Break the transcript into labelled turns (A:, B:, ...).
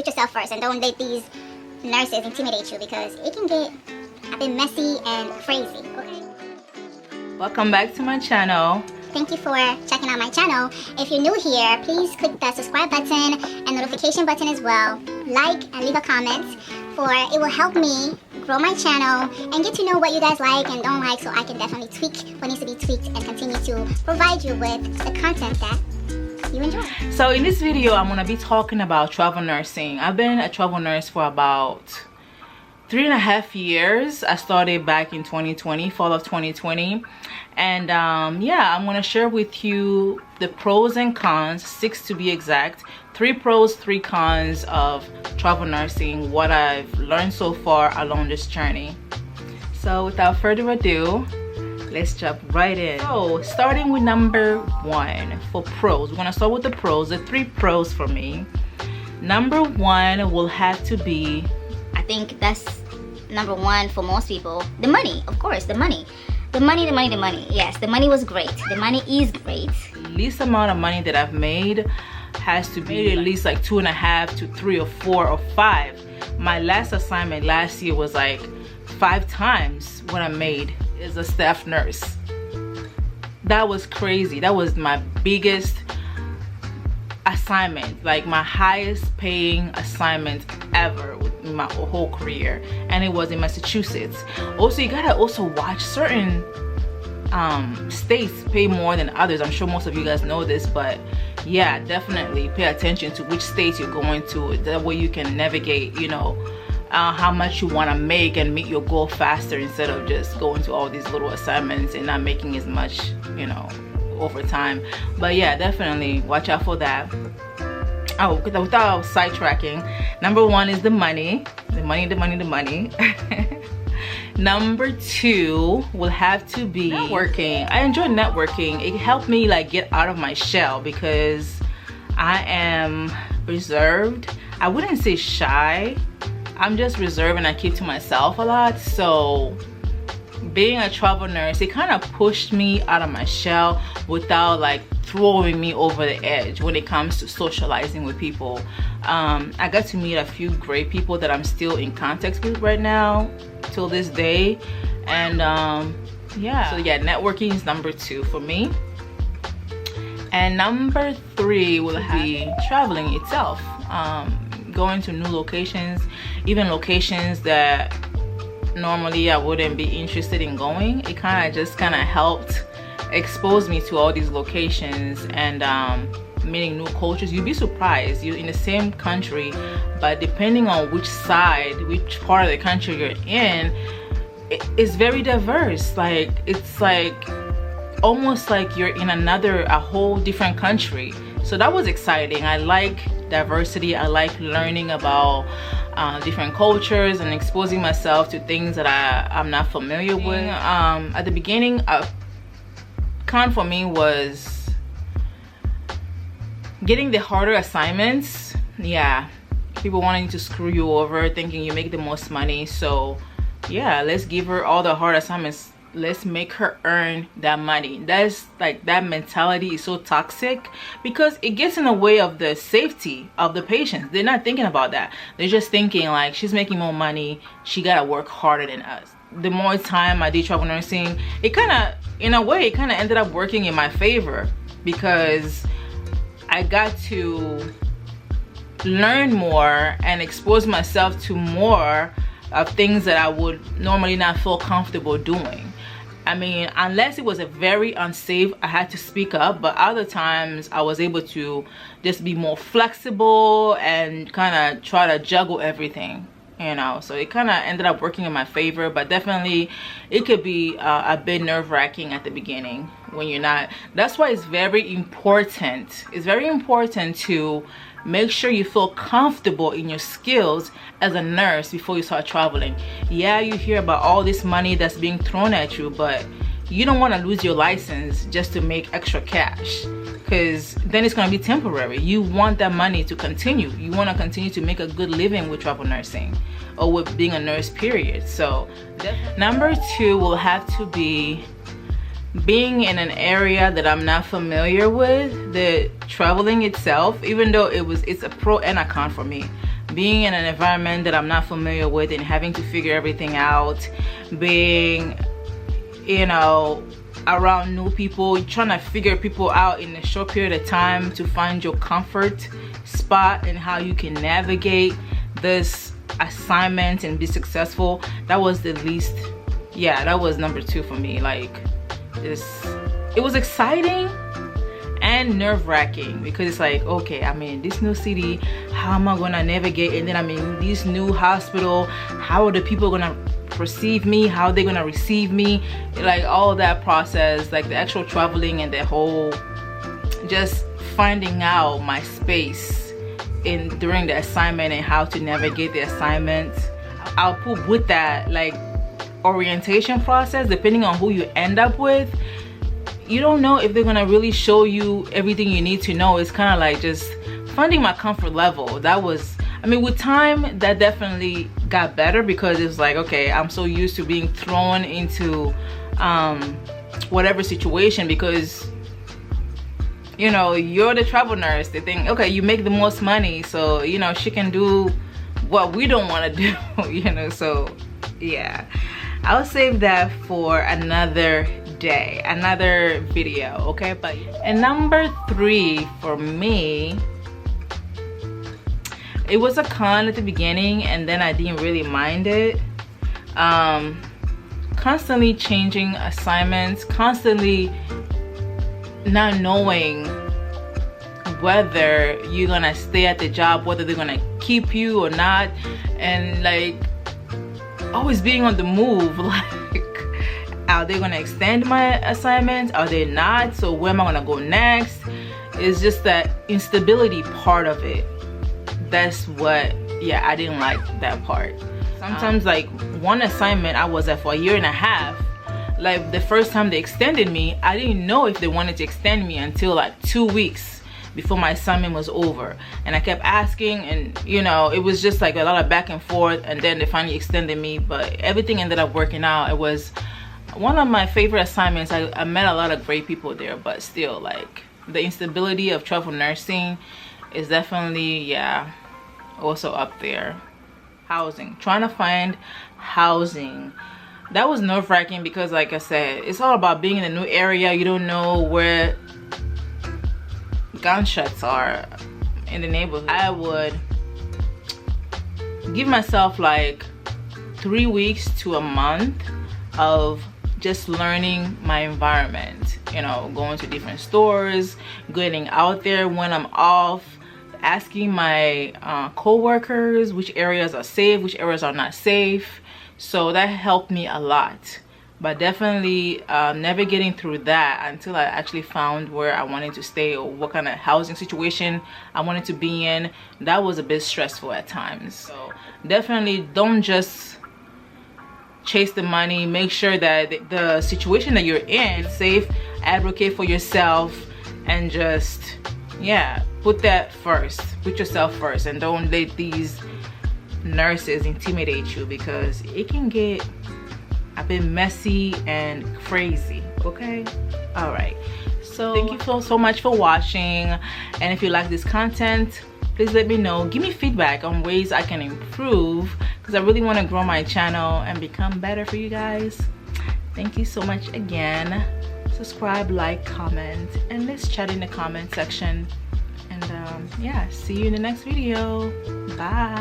A: put yourself first and don't let these nurses intimidate you, because it can get a bit messy and crazy, okay?
B: Welcome back to my channel.
A: Thank you for checking out my channel. If you're new here, please click the subscribe button and notification button as well. Like and leave a comment, for it will help me grow my channel and get to know what you guys like and don't like, so I can definitely tweak what needs to be tweaked and continue to provide you with the content that you enjoy.
B: So in this video, I'm gonna be talking about travel nursing. I've been a travel nurse for about 3.5 years. I started back in 2020, fall of 2020. And yeah, I'm gonna share with you the pros and cons, 6 to be exact, 3 pros, 3 cons of travel nursing, what I've learned so far along this journey. So without further ado, let's jump right in. So starting with number 1 for pros, we're gonna start with the pros, the 3 pros for me. Number 1 will have to be,
A: I think that's number 1 for most people, the money. Of course, the money. The money. Yes, the money was great. The money is great.
B: Least amount of money that I've made has to be at least like 2.5 to 3 or 4 or 5. My last assignment last year was like 5 times what I made as a staff nurse. That was crazy. That was my biggest assignment, like my highest paying assignment ever in my whole career, and it was in Massachusetts. Also, you gotta also watch certain states pay more than others. I'm sure most of you guys know this, but yeah, definitely pay attention to which states you're going to. That way you can navigate, you know, how much you want to make and meet your goal faster, instead of just going to all these little assignments and not making as much, you know, over time. But yeah, definitely watch out for that. Oh, without sidetracking, number 1 is the money. The money. Number 2 will have to be networking. I enjoy networking. It helped me like get out of my shell, because I am reserved. I wouldn't say shy. I'm just reserved and I keep to myself a lot. So being a travel nurse, it kind of pushed me out of my shell without like throwing me over the edge when it comes to socializing with people. I got to meet a few great people that I'm still in contact with right now till this day. And yeah, so yeah, networking is number 2 for me. And number 3 will be traveling itself, going to new locations, even locations that normally I wouldn't be interested in going. It kind of helped expose me to all these locations and meeting new cultures. You'd be surprised, you're in the same country, but depending on which part of the country you're in, it's very diverse. Like, it's like almost like you're in a whole different country. So that was exciting. I like diversity. I like learning about different cultures and exposing myself to things that I'm not familiar with. At the beginning, a con for me was getting the harder assignments. Yeah, people wanting to screw you over, thinking you make the most money. So yeah, let's give her all the hard assignments. Let's make her earn that money. That's like, that mentality is so toxic, because it gets in the way of the safety of the patients. They're not thinking about that. They're just thinking like, she's making more money, she gotta work harder than us. The more time I did travel nursing, it kind of, in a way, it kind of ended up working in my favor, because I got to learn more and expose myself to more of things that I would normally not feel comfortable doing. I mean, unless it was a very unsafe, I had to speak up, but other times I was able to just be more flexible and kind of try to juggle everything, you know. So it kind of ended up working in my favor, but definitely it could be a bit nerve-wracking at the beginning when you're not. That's why it's very important. It's very important to make sure you feel comfortable in your skills as a nurse before you start traveling. Yeah, you hear about all this money that's being thrown at you, but you don't want to lose your license just to make extra cash, because then it's going to be temporary. You want that money to continue. You want to continue to make a good living with travel nursing or with being a nurse, period. So number 2 will have to be being in an area that I'm not familiar with. The traveling itself, even though it's a pro and a con for me. being in an environment that I'm not familiar with and having to figure everything out, being, you know, around new people, trying to figure people out in a short period of time to find your comfort spot and how you can navigate this assignment and be successful. That was the least, yeah, that was number 2 for me. Like, it was exciting and nerve-wracking because it's like, okay, I'm in this new city, how am I gonna navigate? And then I'm in this new hospital, how are the people gonna perceive me, how are they gonna receive me? Like, all that process, like the actual traveling and the whole just finding out my space during the assignment and how to navigate the assignment. I'll put with that, like, orientation process, depending on who you end up with, you don't know if they're gonna really show you everything you need to know. It's kind of like just finding my comfort level. That was, I mean, with time that definitely got better because it's like, okay, I'm so used to being thrown into whatever situation because, you know, you're the travel nurse. They think, okay, you make the most money, so, you know, she can do what we don't want to do, you know. So yeah, I'll save that for another day, another video, okay? But and number 3 for me, it was a con at the beginning and then I didn't really mind it. Constantly changing assignments, constantly not knowing whether you're gonna stay at the job, whether they're gonna keep you or not, and like always being on the move, like, are they gonna extend my assignments? Are they not? So where am I gonna go next? It's just that instability part of it. That's what, yeah, I didn't like that part. Sometimes like one assignment I was at for 1.5 years. Like the first time they extended me, I didn't know if they wanted to extend me until like 2 weeks before my assignment was over. And I kept asking, and you know, it was just like a lot of back and forth, and then they finally extended me. But everything ended up working out. It was one of my favorite assignments. I met a lot of great people there, but still, like, the instability of travel nursing is definitely, yeah, also up there. Housing, trying to find housing, that was nerve-wracking because, like I said, it's all about being in a new area. You don't know where gunshots are in the neighborhood. I would give myself like 3 weeks to a month of just learning my environment, you know, going to different stores, getting out there when I'm off, asking my co-workers which areas are safe, which areas are not safe. So that helped me a lot. But definitely never getting through that until I actually found where I wanted to stay or what kind of housing situation I wanted to be in. That was a bit stressful at times. So definitely don't just chase the money. Make sure that the situation that you're in is safe. Advocate for yourself and just, yeah, put that first. Put yourself first, and don't let these nurses intimidate you because it can get a bit messy and crazy, okay? All right, so thank you so much for watching, and if you like this content, please let me know. Give me feedback on ways I can improve because I really want to grow my channel and become better for you guys. Thank you so much again. Subscribe, like, comment, and let's chat in the comment section. And yeah, see you in the next video. Bye.